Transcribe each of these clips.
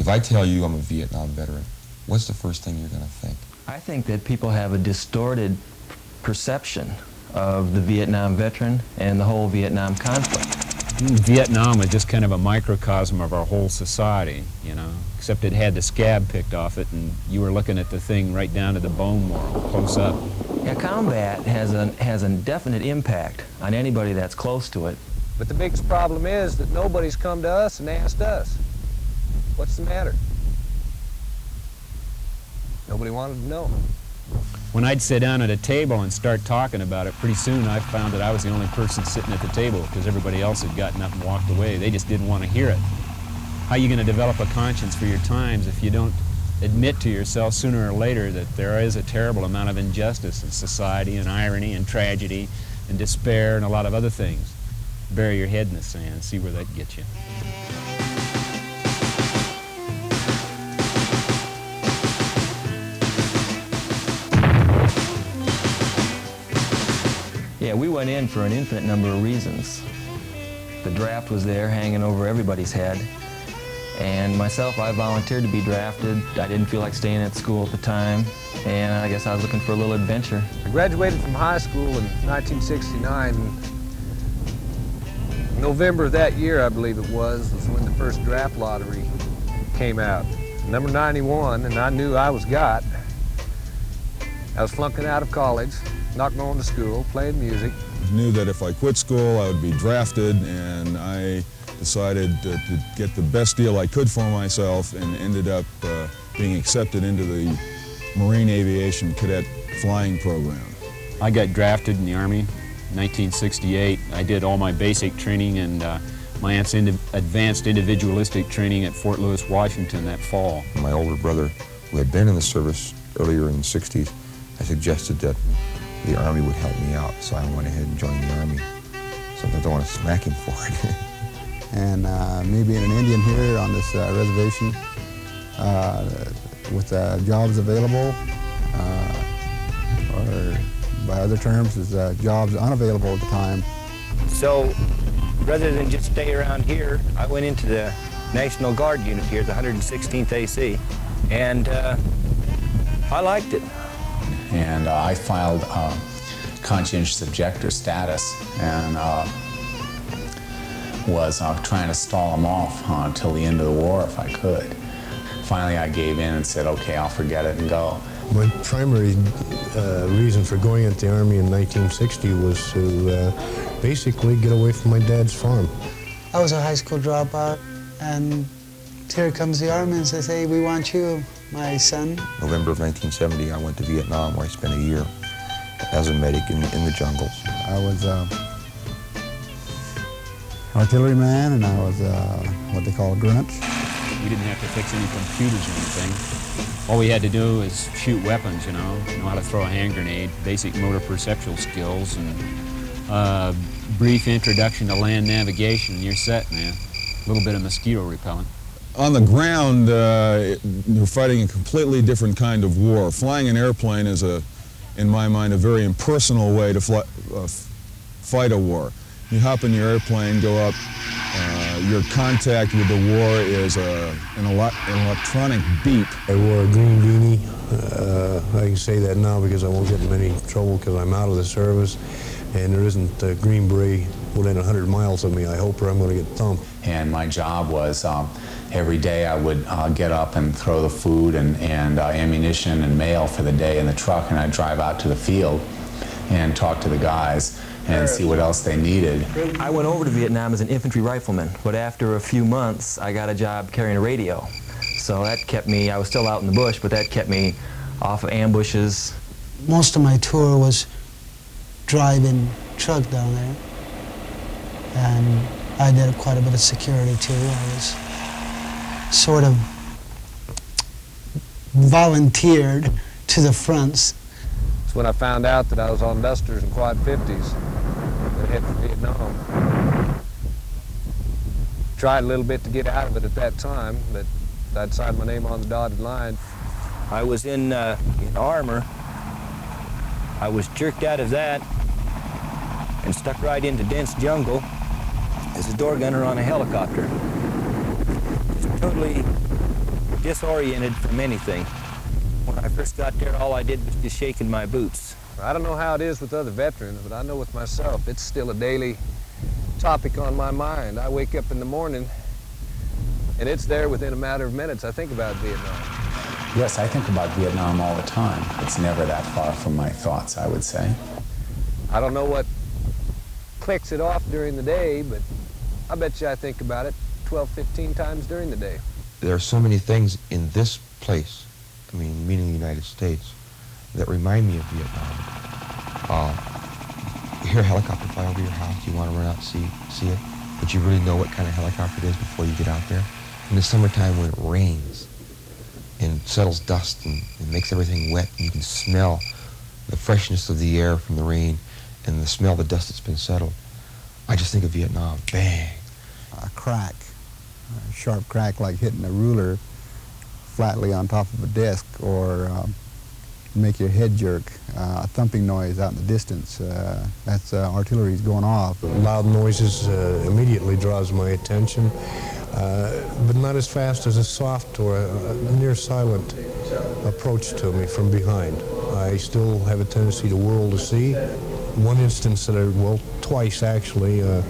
If I tell you I'm a Vietnam veteran, what's the first thing you're going to think? I think that people have a distorted perception of the Vietnam veteran and the whole Vietnam conflict. Vietnam is just kind of a microcosm of our whole society, you know, except it had the scab picked off it and you were looking at the thing right down to the bone marrow, close up. Yeah, combat has a definite impact on anybody that's close to it. But the biggest problem is that nobody's come to us and asked us, what's the matter? Nobody wanted to know. When I'd sit down at a table and start talking about it, pretty soon I found that I was the only person sitting at the table because everybody else had gotten up and walked away. They just didn't want to hear it. How are you going to develop a conscience for your times if you don't admit to yourself sooner or later that there is a terrible amount of injustice in society and irony and tragedy and despair and a lot of other things? Bury your head in the sand and see where that gets you. Yeah, we went in for an infinite number of reasons. The draft was there hanging over everybody's head. And myself, I volunteered to be drafted. I didn't feel like staying at school at the time. And I guess I was looking for a little adventure. I graduated from high school in 1969. November of that year, I believe it was when the first draft lottery came out. Number 91, and I knew I was got. I was flunking out of college, not going to school, playing music. I knew that if I quit school, I would be drafted, and I decided to get the best deal I could for myself and ended up being accepted into the Marine Aviation Cadet Flying Program. I got drafted in the Army in 1968. I did all my basic training and my advanced individualistic training at Fort Lewis, Washington that fall. My older brother, who had been in the service earlier in the 60s, I suggested that the Army would help me out, so I went ahead and joined the Army. Sometimes I want to smack him for it. And me being an Indian here on this reservation, with jobs available, or by other terms, is jobs unavailable at the time. So, rather than just stay around here, I went into the National Guard unit here, the 116th AC, and I liked it. And I filed conscientious objector status and was trying to stall them off until the end of the war if I could. Finally, I gave in and said, okay, I'll forget it and go. My primary reason for going into the Army in 1960 was to basically get away from my dad's farm. I was a high school dropout, and here comes the Army and says, hey, we want you, my son. November of 1970, I went to Vietnam, where I spent a year as a medic in the jungles. I was artilleryman, and I was what they call a grunt. We didn't have to fix any computers or anything. All we had to do was shoot weapons, you know how to throw a hand grenade, basic motor perceptual skills, and brief introduction to land navigation. You're set, man. A little bit of mosquito repellent. On the ground, you're fighting a completely different kind of war. Flying an airplane is, in my mind, a very impersonal way to fight a war. You hop in your airplane, go up. Your contact with the war is an electronic beep. I wore a green beanie. I can say that now because I won't get in any trouble because I'm out of the service. And there isn't a Green Beret within 100 miles of me, I hope, or I'm going to get thumped. And my job was every day I would get up and throw the food and ammunition and mail for the day in the truck, and I'd drive out to the field and talk to the guys and see what else they needed. I went over to Vietnam as an infantry rifleman, but after a few months, I got a job carrying a radio. So that kept me, I was still out in the bush, but that kept me off of ambushes. Most of my tour was driving truck down there, and I did quite a bit of security too. I was sort of volunteered to the fronts. It's when I found out that I was on Dusters and Quad 50s that head for Vietnam. Tried a little bit to get out of it at that time, but I'd signed my name on the dotted line. I was in armor. I was jerked out of that and stuck right into dense jungle as a door gunner on a helicopter. Just totally disoriented from anything. When I first got there, all I did was just shaking my boots. I don't know how it is with other veterans, but I know with myself, it's still a daily topic on my mind. I wake up in the morning, and it's there within a matter of minutes. I think about Vietnam. Yes, I think about Vietnam all the time. It's never that far from my thoughts, I would say. I don't know what clicks it off during the day, but I bet you I think about it 12, 15 times during the day. There are so many things in this place, I mean, meaning the United States, that remind me of Vietnam. You hear a helicopter fly over your house, you want to run out and see it, but you really know what kind of helicopter it is before you get out there. In the summertime when it rains and settles dust and makes everything wet, and you can smell the freshness of the air from the rain and the smell of the dust that's been settled, I just think of Vietnam. Bang. A crack, a sharp crack like hitting a ruler flatly on top of a disc, or make your head jerk, a thumping noise out in the distance. That's artillery's going off. Loud noises immediately draws my attention, but not as fast as a soft or a near silent approach to me from behind. I still have a tendency to whirl to see. One instance that well, twice actually, I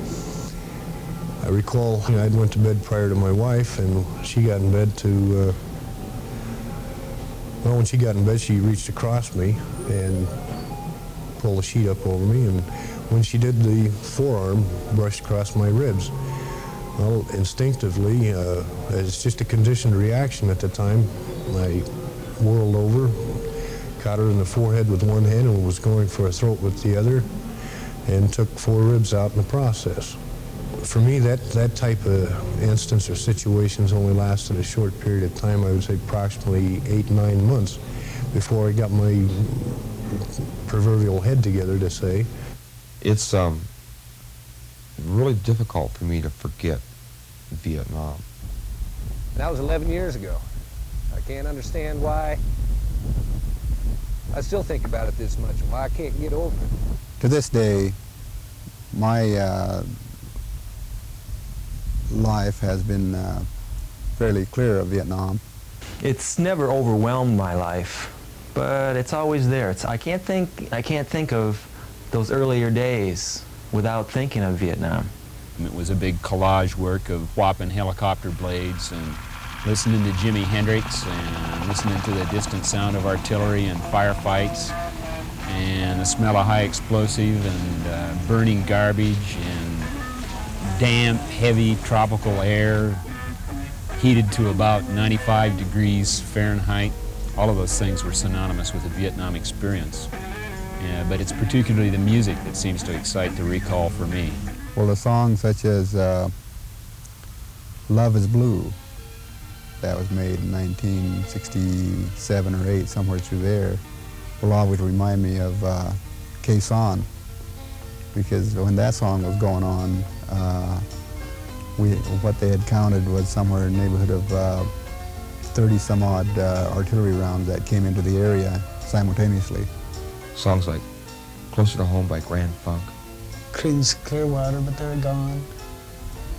recall I went to bed prior to my wife, and she got in bed to, well, when she got in bed, she reached across me and pulled the sheet up over me, and when she did, the forearm brushed across my ribs. Well, instinctively, it's just a conditioned reaction at the time, I whirled over, caught her in the forehead with one hand and was going for a throat with the other, and took 4 ribs out in the process. For me, that type of instance or situations only lasted a short period of time. I would say approximately 8-9 months before I got my proverbial head together to say. It's really difficult for me to forget Vietnam. That was 11 years ago. I can't understand why I still think about it this much, why I can't get over it. To this day, my life has been fairly clear of Vietnam. It's never overwhelmed my life, but it's always there. I can't think of those earlier days without thinking of Vietnam. It was a big collage work of whopping helicopter blades and listening to Jimi Hendrix and listening to the distant sound of artillery and firefights and the smell of high explosive and burning garbage and damp, heavy tropical air heated to about 95 degrees Fahrenheit. All of those things were synonymous with the Vietnam experience. But it's particularly the music that seems to excite the recall for me. Well, a song such as Love is Blue, that was made in 1967 or 8, somewhere through there, will always remind me of Quezon, because when that song was going on, what they had counted was somewhere in the neighborhood of 30-some-odd artillery rounds that came into the area simultaneously. Songs like Closer to Home by Grand Funk. Creedence Clearwater, but they're gone.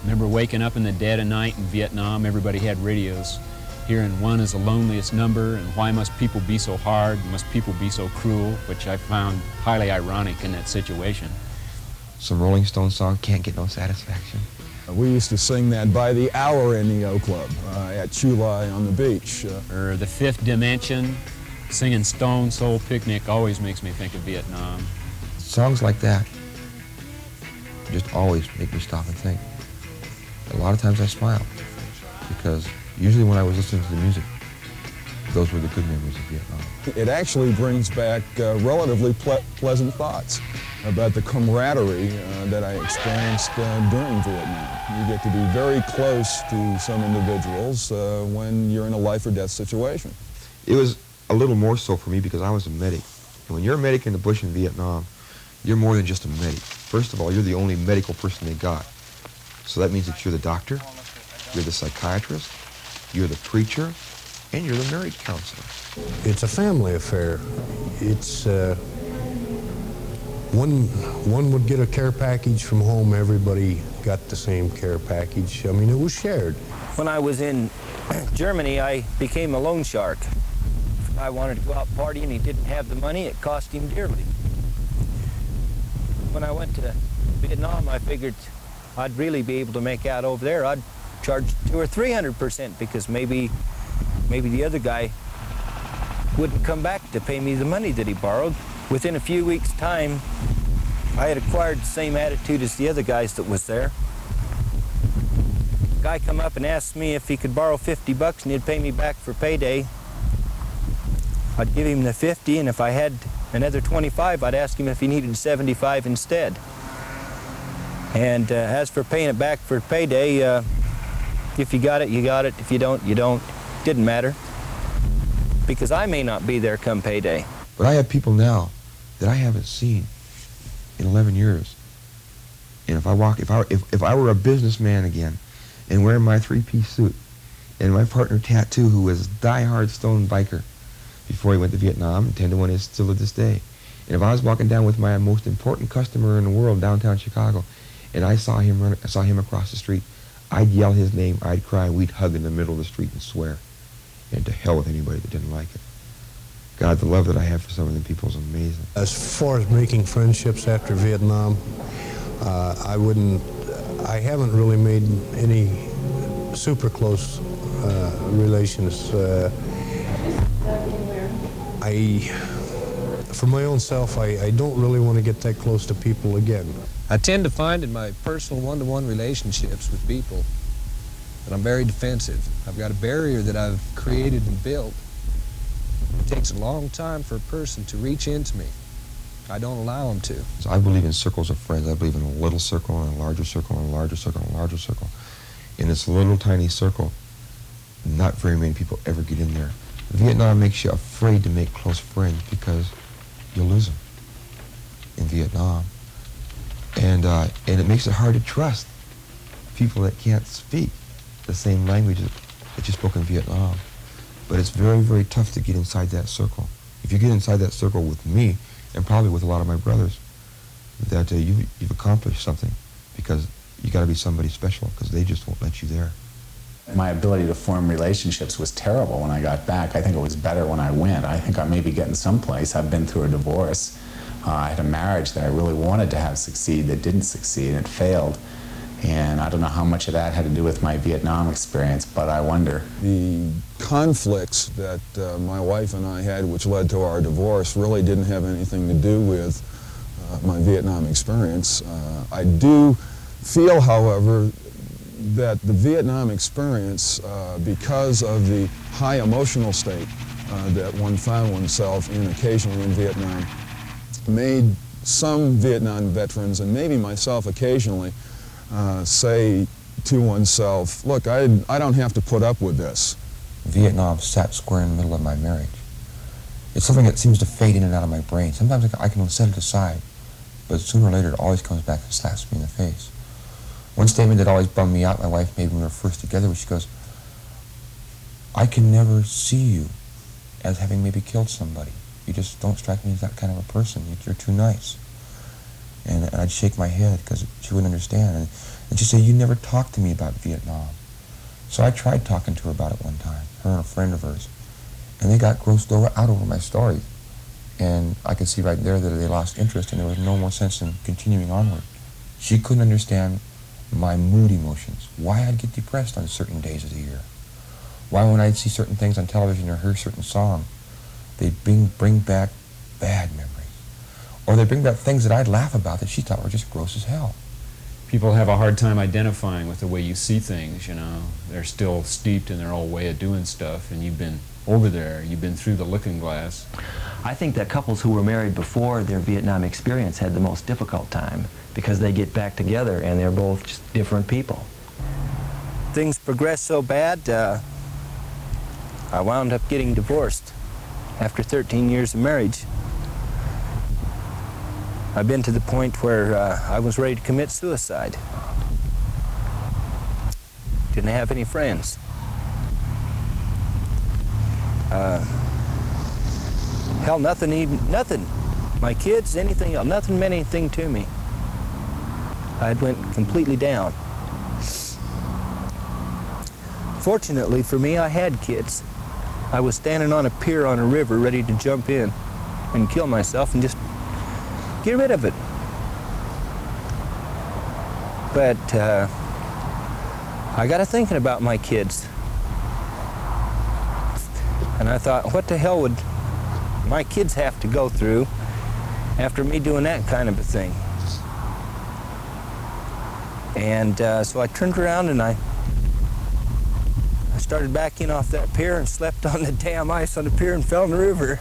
Remember waking up in the dead of night in Vietnam, everybody had radios. Hearing One is the Loneliest Number and Why Must People Be So Hard, Must People Be So Cruel, which I found highly ironic in that situation. Some Rolling Stones song, Can't Get No Satisfaction. We used to sing that by the hour in the O Club at Chulai on the beach. Or The Fifth Dimension, singing Stone Soul Picnic always makes me think of Vietnam. Songs like that just always make me stop and think. A lot of times I smile, because usually when I was listening to the music, those were the good memories of Vietnam. It actually brings back relatively pleasant thoughts about the camaraderie that I experienced during Vietnam. You get to be very close to some individuals when you're in a life or death situation. It was a little more so for me because I was a medic. And when you're a medic in the bush in Vietnam, you're more than just a medic. First of all, you're the only medical person they got. So that means that you're the doctor, you're the psychiatrist, you're the preacher, and you're the marriage counselor. It's a family affair. It's One would get a care package from home. Everybody got the same care package. I mean, it was shared. When I was in Germany, I became a loan shark. If I wanted to go out partying and he didn't have the money, it cost him dearly. When I went to Vietnam, I figured I'd really be able to make out over there. I'd charge 200 or 300% because maybe the other guy wouldn't come back to pay me the money that he borrowed. Within a few weeks' time, I had acquired the same attitude as the other guys that was there. A guy come up and asked me if he could borrow 50 bucks and he'd pay me back for payday. I'd give him the 50, and if I had another 25, I'd ask him if he needed 75 instead. And as for paying it back for payday, if you got it, you got it. If you don't, you don't. Didn't matter, because I may not be there come payday. But I have people now that I haven't seen in 11 years. And if I were a businessman again and wearing my three-piece suit and my partner tattoo, who was a die-hard stone biker before he went to Vietnam, and 10 to 1 is still to this day. And if I was walking down with my most important customer in the world, downtown Chicago, and I saw him across the street, I'd yell his name, I'd cry, we'd hug in the middle of the street and swear. And to hell with anybody that didn't like it. God, the love that I have for some of them people is amazing. As far as making friendships after Vietnam, I haven't really made any super close relations. For my own self, I don't really want to get that close to people again. I tend to find in my personal one-to-one relationships with people that I'm very defensive. I've got a barrier that I've created and built. It takes a long time for a person to reach into me. I don't allow them to. So I believe in circles of friends. I believe in a little circle and a larger circle and a larger circle and a larger circle. In this little tiny circle, not very many people ever get in there. Vietnam makes you afraid to make close friends because you'll lose them in Vietnam. And it makes it hard to trust people that can't speak the same language that you spoke in Vietnam. But it's very, very tough to get inside that circle. If you get inside that circle with me, and probably with a lot of my brothers, that you've accomplished something, because you got to be somebody special, because they just won't let you there. My ability to form relationships was terrible when I got back. I think it was better when I went. I think I may be getting someplace. I've been through a divorce. I had a marriage that I really wanted to have succeed that didn't succeed, and it failed. And I don't know how much of that had to do with my Vietnam experience, but I wonder. The conflicts that my wife and I had, which led to our divorce, really didn't have anything to do with my Vietnam experience. I do feel, however, that the Vietnam experience, because of the high emotional state that one found oneself in occasionally in Vietnam, made some Vietnam veterans, and maybe myself occasionally, say to oneself, look, I don't have to put up with this. Vietnam sat square in the middle of my marriage. It's something that seems to fade in and out of my brain. Sometimes I can set it aside, but sooner or later it always comes back and slaps me in the face. One statement that always bummed me out, my wife made when we were first together, was she goes, I can never see you as having maybe killed somebody. You just don't strike me as that kind of a person. You're too nice. And I'd shake my head because she wouldn't understand. And she'd say, you never talked to me about Vietnam. So I tried talking to her about it one time, her and a friend of hers. And they got grossed out over my story. And I could see right there that they lost interest and there was no more sense in continuing onward. She couldn't understand my mood emotions, why I'd get depressed on certain days of the year, why when I'd see certain things on television or hear a certain song, they'd bring back bad memories. Or they'd bring back things that I'd laugh about that she thought were just gross as hell. People have a hard time identifying with the way you see things, you know. They're still steeped in their old way of doing stuff, and you've been over there, you've been through the looking glass. I think that couples who were married before their Vietnam experience had the most difficult time because they get back together and they're both just different people. Things progressed so bad, I wound up getting divorced after 13 years of marriage. I've been to the point where I was ready to commit suicide. Didn't have any friends. Hell, nothing My kids, anything else, nothing meant anything to me. I went completely down. Fortunately for me, I had kids. I was standing on a pier on a river ready to jump in and kill myself and just get rid of it. But I got to thinking about my kids. And I thought, what the hell would my kids have to go through after me doing that kind of a thing? And so I turned around and I started backing off that pier and slept on the damn ice on the pier and fell in the river.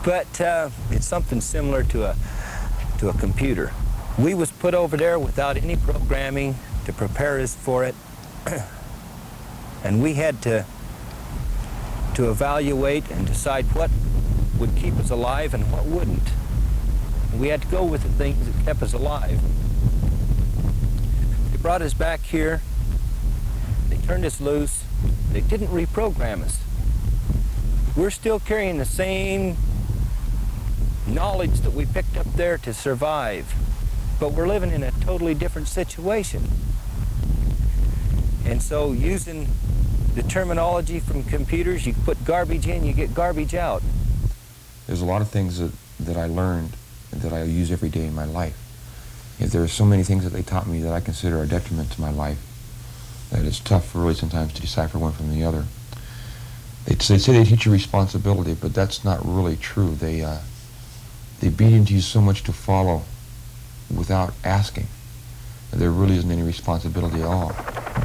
But it's something similar to a computer. We was put over there without any programming to prepare us for it. And we had to evaluate and decide what would keep us alive and what wouldn't. We had to go with the things that kept us alive. They brought us back here. They turned us loose. They didn't reprogram us. We're still carrying the same knowledge that we picked up there to survive, but we're living in a totally different situation. And so using the terminology from computers, you put garbage in, you get garbage out. There's a lot of things that I learned that I use every day in my life. Yet there are so many things that they taught me that I consider a detriment to my life that it's tough really sometimes to decipher one from the other. They say they teach you responsibility, but that's not really true. They beat into you so much to follow without asking. There really isn't any responsibility at all.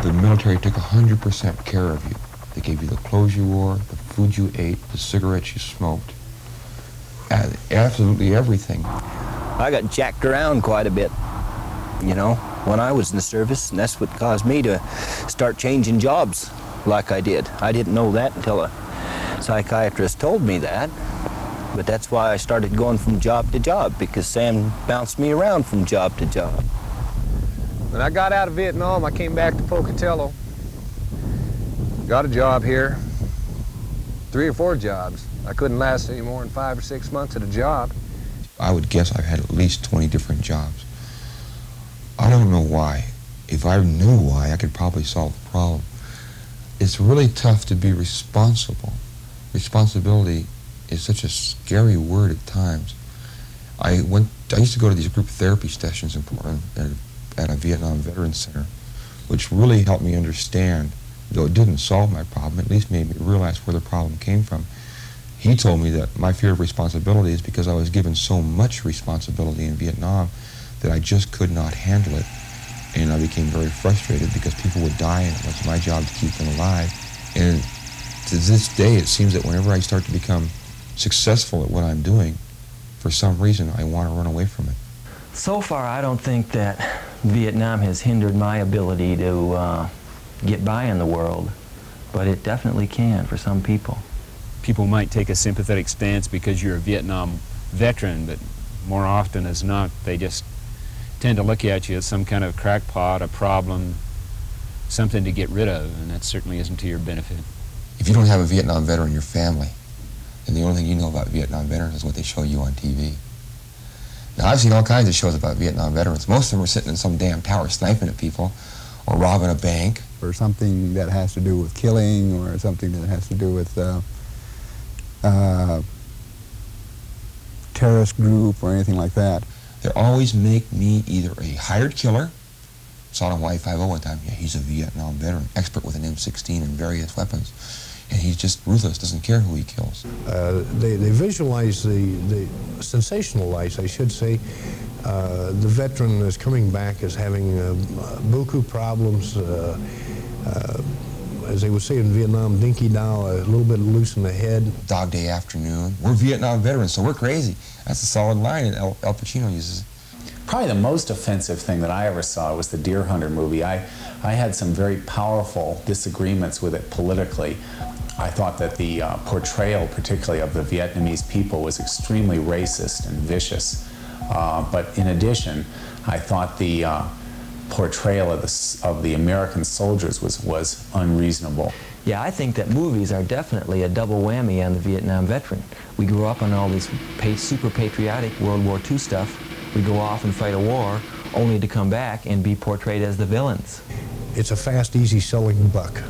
The military took 100% care of you. They gave you the clothes you wore, the food you ate, the cigarettes you smoked, absolutely everything. I got jacked around quite a bit, you know, when I was in the service, and that's what caused me to start changing jobs like I did. I didn't know that until a psychiatrist told me that, but that's why I started going from job to job, because Sam bounced me around from job to job. When I got out of Vietnam, I came back to Pocatello, got a job here, 3 or 4 jobs. I couldn't last any more than 5 or 6 months at a job. I would guess I've had at least 20 different jobs. I don't know why. If I knew why, I could probably solve the problem. It's really tough to be responsible. Responsibility is such a scary word at times. I used to go to these group therapy sessions in Portland at a Vietnam Veterans Center, which really helped me understand, though it didn't solve my problem, at least made me realize where the problem came from. He told me that my fear of responsibility is because I was given so much responsibility in Vietnam that I just could not handle it. And I became very frustrated because people would die and it was my job to keep them alive. And to this day, it seems that whenever I start to become successful at what I'm doing, for some reason, I want to run away from it. So far, I don't think that Vietnam has hindered my ability to get by in the world, but it definitely can for some people. People might take a sympathetic stance because you're a Vietnam veteran, but more often as not, they just tend to look at you as some kind of crackpot, a problem, something to get rid of, and that certainly isn't to your benefit. If you don't have a Vietnam veteran in your family, then the only thing you know about Vietnam veterans is what they show you on TV. Now, I've seen all kinds of shows about Vietnam veterans. Most of them are sitting in some damn tower sniping at people or robbing a bank. Or something that has to do with killing, or something that has to do with terrorist group or anything like that. They always make me either a hired killer, saw it on Y50 one time, yeah, he's a Vietnam veteran, expert with an M16 and various weapons, and he's just ruthless, doesn't care who he kills. They visualize the sensationalize, I should say, the veteran is coming back as having beaucoup problems, as they would say in Vietnam, dinky dow, a little bit loose in the head. Dog Day Afternoon. We're Vietnam veterans, so we're crazy. That's a solid line that Al Pacino uses. Probably the most offensive thing that I ever saw was the Deer Hunter movie. I had some very powerful disagreements with it politically. I thought that the portrayal, particularly of the Vietnamese people, was extremely racist and vicious. But in addition, I thought the portrayal of the American soldiers was unreasonable. Yeah, I think that movies are definitely a double whammy on the Vietnam veteran. We grew up on all this super patriotic World War II stuff. We go off and fight a war only to come back and be portrayed as the villains. It's a fast, easy selling buck.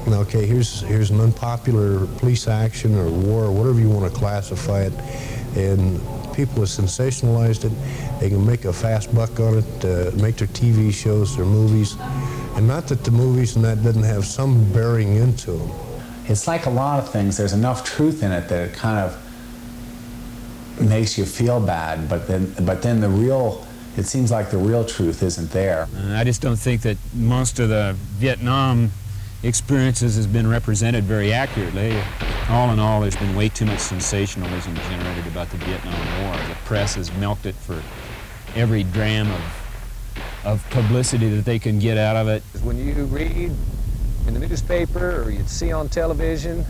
Okay, here's an unpopular police action or war, or whatever you want to classify it, and people have sensationalized it. They can make a fast buck on it, make their TV shows, their movies, and not that the movies and that doesn't have some bearing into them. It's like a lot of things. There's enough truth in it that it kind of makes you feel bad, but then it seems like the real truth isn't there. I just don't think that most of the Vietnam experiences has been represented very accurately. All in all, there's been way too much sensationalism generated about the Vietnam War. The press has milked it for every dram of publicity that they can get out of it. When you read in the newspaper or you'd see on television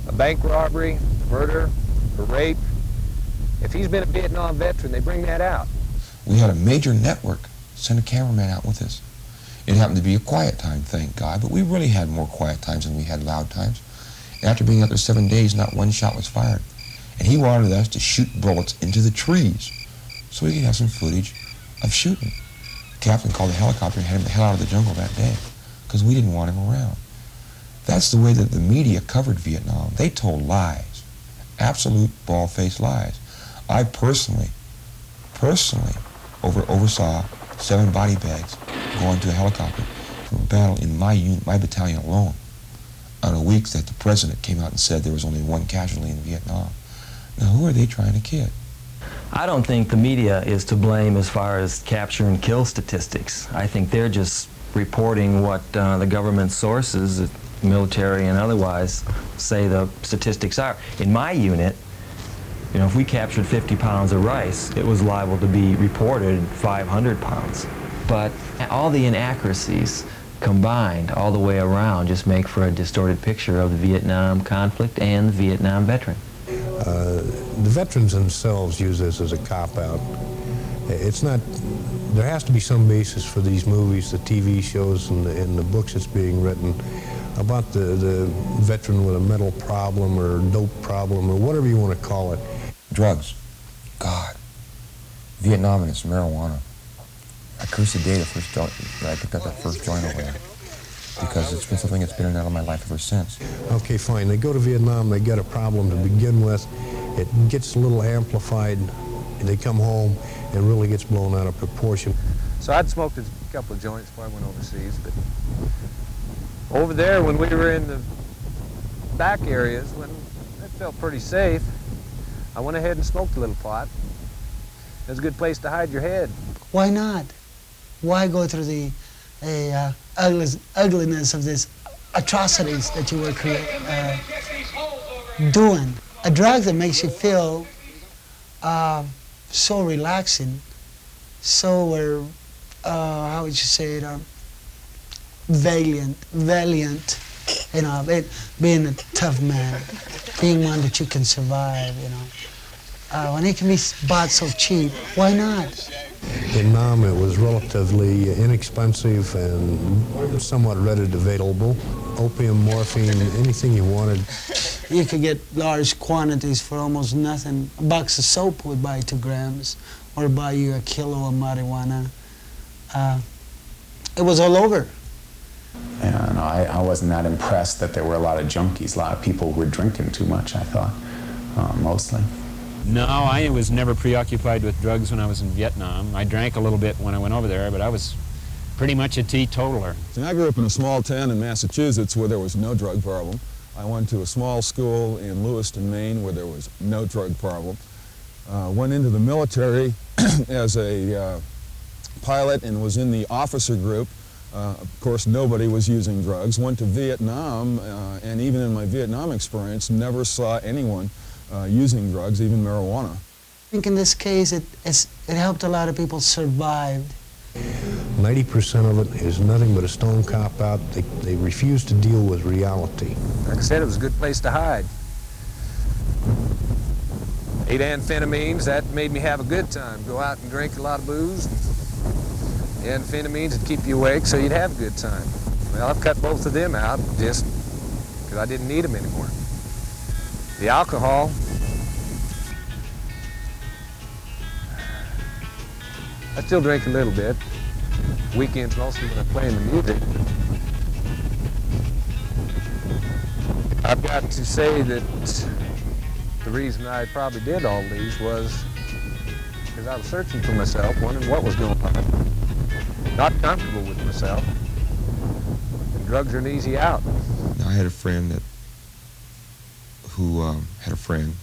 a bank robbery, murder, or rape, if he's been a Vietnam veteran, they bring that out. We had a major network send a cameraman out with us. It happened to be a quiet time, thank God, but we really had more quiet times than we had loud times. And after being out there 7 days, not one shot was fired. And he wanted us to shoot bullets into the trees so we could have some footage of shooting. The captain called the helicopter and had him the hell out of the jungle that day because we didn't want him around. That's the way that the media covered Vietnam. They told lies, absolute bald-faced lies. I personally oversaw 7 body bags going to a helicopter from a battle in my unit, my battalion alone, on a week that the president came out and said there was only 1 casualty in Vietnam. Now, who are they trying to kid? I don't think the media is to blame as far as capture and kill statistics. I think they're just reporting what the government sources, military and otherwise, say the statistics are. In my unit, you know, if we captured 50 pounds of rice, it was liable to be reported 500 pounds. But all the inaccuracies combined all the way around just make for a distorted picture of the Vietnam conflict and the Vietnam veteran. The veterans themselves use this as a cop-out. It's not, there has to be some basis for these movies, the TV shows, and the books that's being written about the veteran with a mental problem or dope problem or whatever you want to call it. Drugs. God. Vietnam and its marijuana. I curse the day that I picked up that first joint over there because it's been something that's been in and out of my life ever since. Okay, fine. They go to Vietnam, they get a problem to begin with. It gets a little amplified, and they come home and really gets blown out of proportion. So I'd smoked a couple of joints before I went overseas, but over there when we were in the back areas, when it felt pretty safe, I went ahead and smoked a little pot. It was a good place to hide your head. Why not? Why go through the ugliness of these atrocities that you were doing? A drug that makes you feel so relaxing, so, how would you say it, valiant, you know, being a tough man, being one that you can survive, you know. When it can be bought so cheap, why not? In Nam, it was relatively inexpensive and somewhat readily available. Opium, morphine, anything you wanted. You could get large quantities for almost nothing. A box of soap would buy 2 grams or buy you a kilo of marijuana. It was all over. And I wasn't that impressed that there were a lot of junkies. A lot of people were drinking too much, I thought, mostly. No, I was never preoccupied with drugs when I was in Vietnam. I drank a little bit when I went over there, but I was pretty much a teetotaler. See, I grew up in a small town in Massachusetts where there was no drug problem. I went to a small school in Lewiston, Maine, where there was no drug problem. Went into the military as a pilot and was in the officer group. Of course, nobody was using drugs. Went to Vietnam, and even in my Vietnam experience, never saw anyone using drugs, even marijuana. I think in this case, it helped a lot of people survive. 90% of it is nothing but a stone cop-out. They refuse to deal with reality. Like I said, it was a good place to hide. 8 amphetamines, that made me have a good time. Go out and drink a lot of booze. amphetamines would keep you awake so you'd have a good time. Well, I've cut both of them out just because I didn't need them anymore. The alcohol, I still drink a little bit. Weekends mostly when I'm playing the music. I've got to say that the reason I probably did all these was because I was searching for myself, wondering what was going on. Not comfortable with myself. And drugs are an easy out. Now, I had a friend who had a friend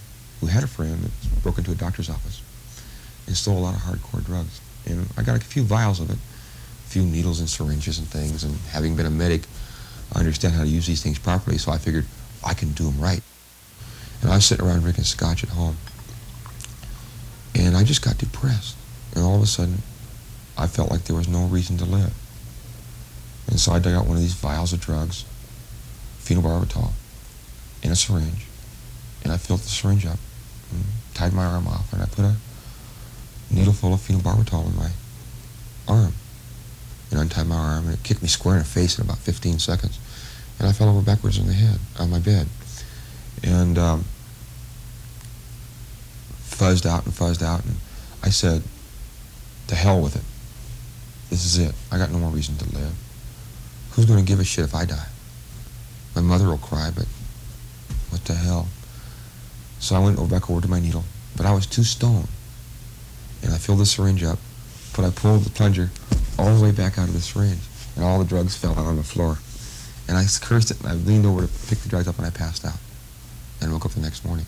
that broke into a doctor's office and stole a lot of hardcore drugs. And I got a few vials of it, a few needles and syringes and things, and having been a medic, I understand how to use these things properly, so I figured I can do them right. And I was sitting around drinking scotch at home, and I just got depressed. And all of a sudden, I felt like there was no reason to live. And so I dug out one of these vials of drugs, phenobarbital, in a syringe, and I filled the syringe up and tied my arm off, and I put a needle full of phenobarbital in my arm and untied my arm, and it kicked me square in the face in about 15 seconds. And I fell over backwards on my bed. And fuzzed out, and I said, to hell with it. This is it. I got no more reason to live. Who's going to give a shit if I die? My mother will cry, but what the hell? So I went back over to my needle, but I was too stoned. And I filled the syringe up, but I pulled the plunger all the way back out of the syringe, and all the drugs fell out on the floor. And I cursed it, and I leaned over to pick the drugs up, and I passed out. And woke up the next morning.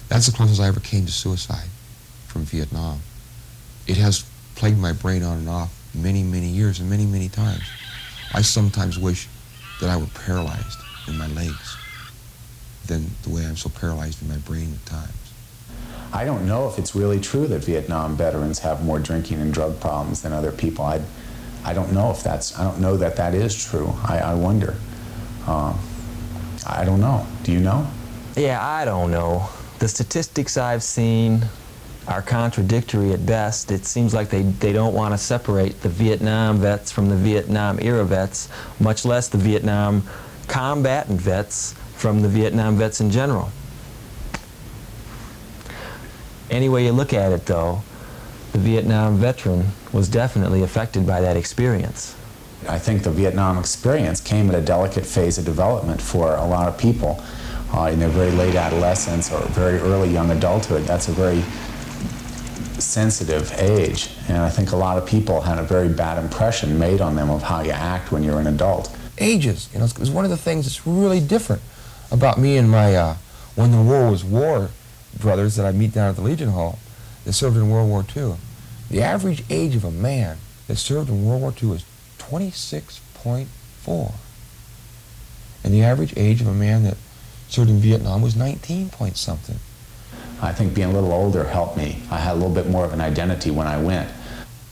That's the closest I ever came to suicide from Vietnam. It has plagued my brain on and off many, many years and many, many times. I sometimes wish that I were paralyzed in my legs than the way I'm so paralyzed in my brain at times. I don't know if it's really true that Vietnam veterans have more drinking and drug problems than other people. I don't know if I don't know that that is true. I wonder. I don't know. Do you know? Yeah, I don't know. The statistics I've seen are contradictory at best. It seems like they don't want to separate the Vietnam vets from the Vietnam era vets, much less the Vietnam combatant vets from the Vietnam vets in general. Any way you look at it, though, the Vietnam veteran was definitely affected by that experience. I think the Vietnam experience came at a delicate phase of development for a lot of people in their very late adolescence or very early young adulthood. That's a very sensitive age, and I think a lot of people had a very bad impression made on them of how you act when you're an adult. Ages, you know, it was one of the things that's really different about me and my, when the war was war, brothers that I meet down at the Legion Hall that served in World War II. The average age of a man that served in World War II was 26.4. And the average age of a man that served in Vietnam was 19 point something. I think being a little older helped me. I had a little bit more of an identity when I went.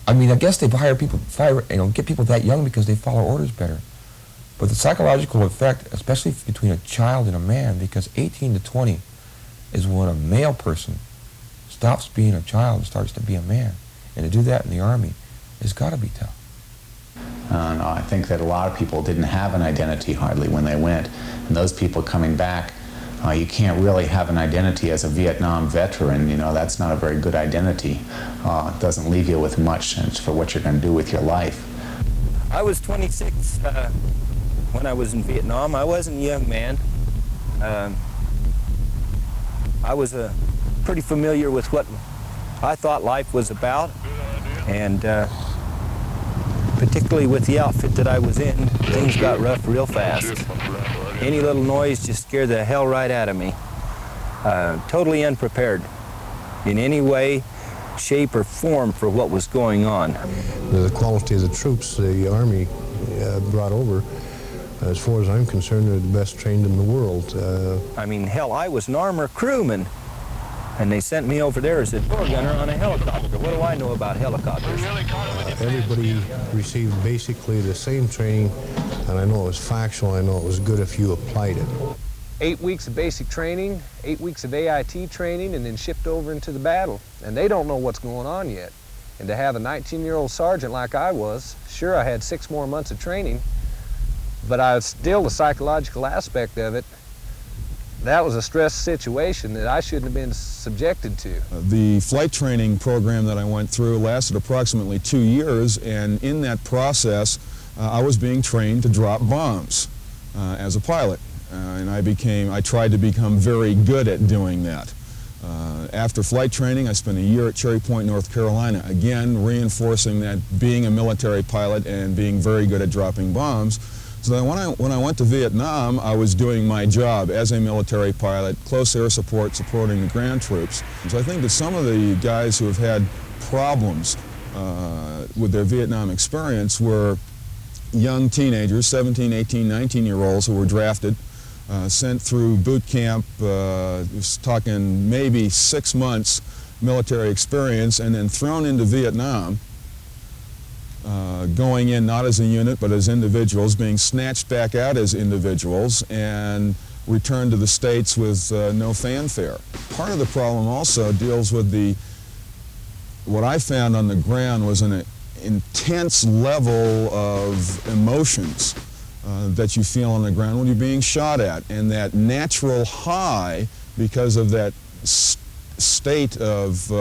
I mean, I guess they hire people, get people that young because they follow orders better. But the psychological effect, especially between a child and a man, because 18 to 20 is when a male person stops being a child and starts to be a man. And to do that in the Army has got to be tough. And I think that a lot of people didn't have an identity hardly when they went. And those people coming back, you can't really have an identity as a Vietnam veteran. You know, that's not a very good identity. It doesn't leave you with much for what you're going to do with your life. I was 26 when I was in Vietnam. I wasn't a young man. I was pretty familiar with what I thought life was about, and particularly with the outfit that I was in, things got rough real fast. Any little noise just scared the hell right out of me. Totally unprepared in any way, shape, or form for what was going on. The quality of the troops the Army brought over, as far as I'm concerned, they're the best trained in the world. I mean, hell, I was an armor crewman, and they sent me over there as a door gunner on a helicopter. What do I know about helicopters? Everybody received basically the same training, and I know it was factual. I know it was good if you applied it. 8 weeks of basic training, 8 weeks of AIT training, and then shipped over into the battle. And they don't know what's going on yet. And to have a 19-year-old sergeant like I was, sure, I had 6 more months of training, but I was still the psychological aspect of it. That was a stress situation that I shouldn't have been subjected to. The flight training program that I went through lasted approximately 2 years, and in that process, I was being trained to drop bombs as a pilot. And I tried to become very good at doing that. After flight training, I spent a year at Cherry Point, North Carolina, again reinforcing that being a military pilot and being very good at dropping bombs. So then when I went to Vietnam, I was doing my job as a military pilot, close air support, supporting the ground troops. So I think that some of the guys who have had problems with their Vietnam experience were young teenagers, 17, 18, 19-year-olds who were drafted, sent through boot camp, talking maybe 6 months military experience, and then thrown into Vietnam, going in not as a unit but as individuals, being snatched back out as individuals, and returned to the States with no fanfare. Part of the problem also deals with what I found on the ground was an intense level of emotions that you feel on the ground when you're being shot at, and that natural high because of that state of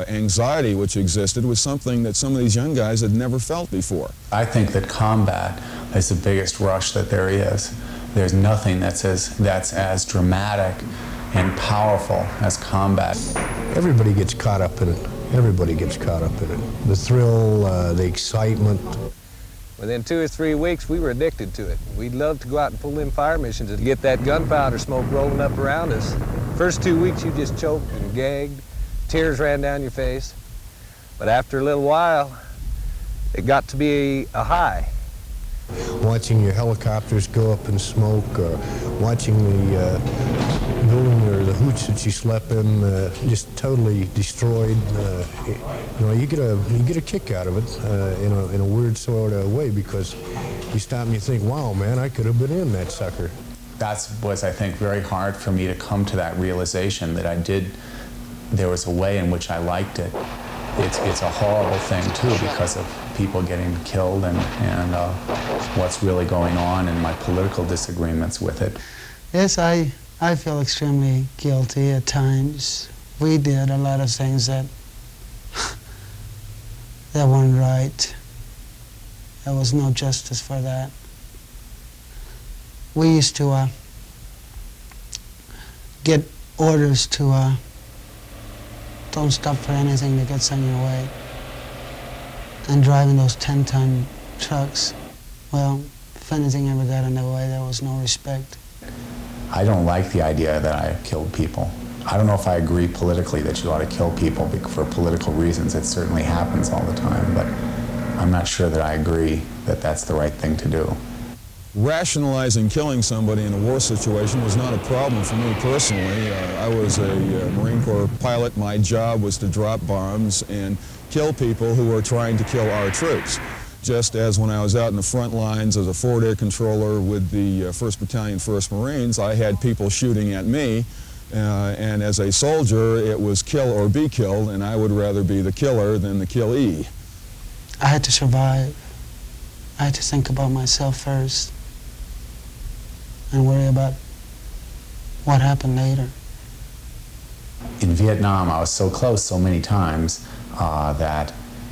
anxiety which existed was something that some of these young guys had never felt before. I think that combat is the biggest rush that there is. There's nothing that's as dramatic and powerful as combat. Everybody gets caught up in it. Everybody gets caught up in it. The thrill, the excitement. Within 2 or 3 weeks, we were addicted to it. We'd love to go out and pull in fire missions and get that gunpowder smoke rolling up around us. First 2 weeks, you just choked and gagged. Tears ran down your face. But after a little while, it got to be a high. Watching your helicopters go up in smoke, watching the building or the hooch that you slept in just totally destroyed. You know, you get a kick out of it in a weird sort of way, because you stop and you think, wow, man, I could have been in that sucker. That was, I think, very hard for me to come to that realization that there was a way in which I liked it. It's a horrible thing, too, because of people getting killed and what's really going on and my political disagreements with it. Yes, I feel extremely guilty at times. We did a lot of things that weren't right. There was no justice for that. We used to get orders to don't stop for anything that gets on your way. And driving those 10-ton trucks, well, if anything ever got in the way, there was no respect. I don't like the idea that I killed people. I don't know if I agree politically that you ought to kill people for political reasons. It certainly happens all the time, but I'm not sure that I agree that that's the right thing to do. Rationalizing killing somebody in a war situation was not a problem for me personally. I was a Marine Corps pilot. My job was to drop bombs and kill people who were trying to kill our troops. Just as when I was out in the front lines as a forward air controller with the 1st Battalion, 1st Marines, I had people shooting at me, and as a soldier, it was kill or be killed, and I would rather be the killer than the killee. I had to survive. I had to think about myself first and worry about what happened later. In Vietnam, I was so close so many times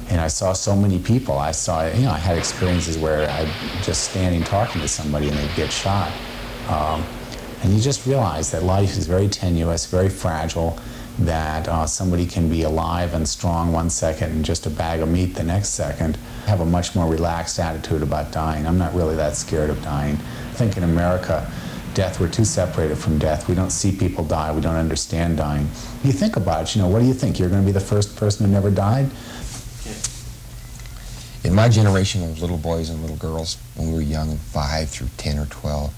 and I saw so many people. I had experiences where I'd just standing talking to somebody and they'd get shot. And you just realize that life is very tenuous, very fragile, that somebody can be alive and strong one second and just a bag of meat the next second. I have a much more relaxed attitude about dying. I'm not really that scared of dying. I think in America, we're too separated from death. We don't see people die. We don't understand dying. You think about it, what do you think? You're going to be the first person who never died? In my generation of little boys and little girls, when we were young, 5 through 10 or 12,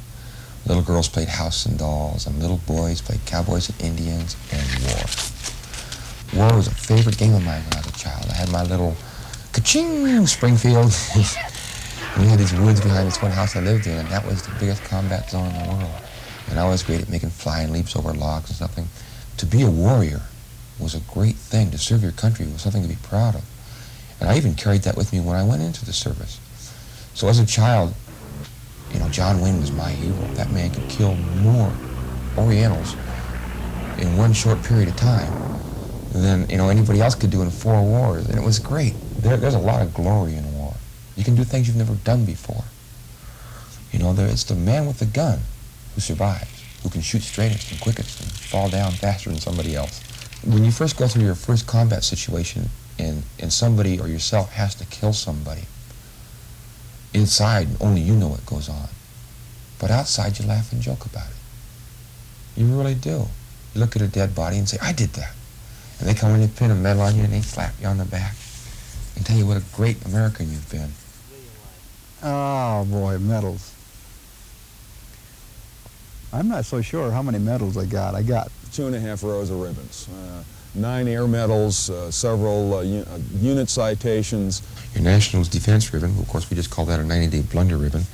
little girls played house and dolls, and little boys played cowboys and Indians and war. War was a favorite game of mine when I was a child. I had my little ka-ching Springfield. We had these woods behind this one house I lived in, and that was the biggest combat zone in the world. And I was great at making flying leaps over logs and something. To be a warrior was a great thing. To serve your country was something to be proud of. And I even carried that with me when I went into the service. So as a child, you know, John Wayne was my hero. That man could kill more Orientals in one short period of time than, you know, anybody else could do in 4 wars. And it was great. There's a lot of glory in war. You can do things you've never done before. You know, it's the man with the gun who survives, who can shoot straightest and quickest and fall down faster than somebody else. When you first go through your first combat situation and somebody or yourself has to kill somebody, inside only you know what goes on. But outside you laugh and joke about it. You really do. You look at a dead body and say, I did that. And they come in and pin a medal on you and they slap you on the back and tell you what a great American you've been. Oh boy, medals. I'm not so sure how many medals I got. I got 2.5 rows of ribbons, 9 air medals, several unit citations. Your National Defense Ribbon, of course we just call that a 90-day blunder ribbon.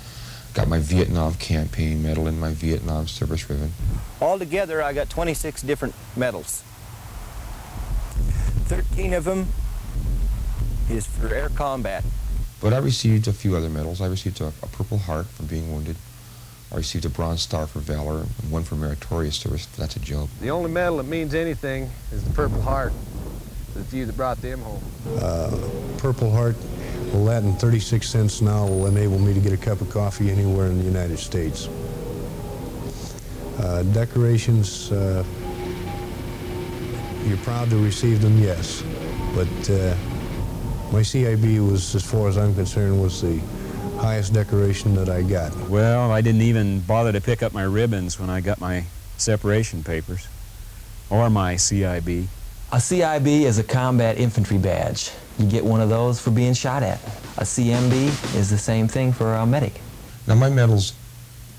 Got my Vietnam Campaign Medal and my Vietnam Service Ribbon. Altogether, I got 26 different medals. 13 of them is for air combat. But I received a few other medals. I received a Purple Heart for being wounded. I received a Bronze Star for valor and one for meritorious service. That's a joke. The only medal that means anything is the Purple Heart. The few that brought them home. Purple Heart, well, that and 36 cents now will enable me to get a cup of coffee anywhere in the United States. Decorations, you're proud to receive them, yes. But my CIB was, as far as I'm concerned, was the highest decoration that I got. Well, I didn't even bother to pick up my ribbons when I got my separation papers or my CIB. A CIB is a combat infantry badge. You get one of those for being shot at. A CMB is the same thing for a medic. Now my medals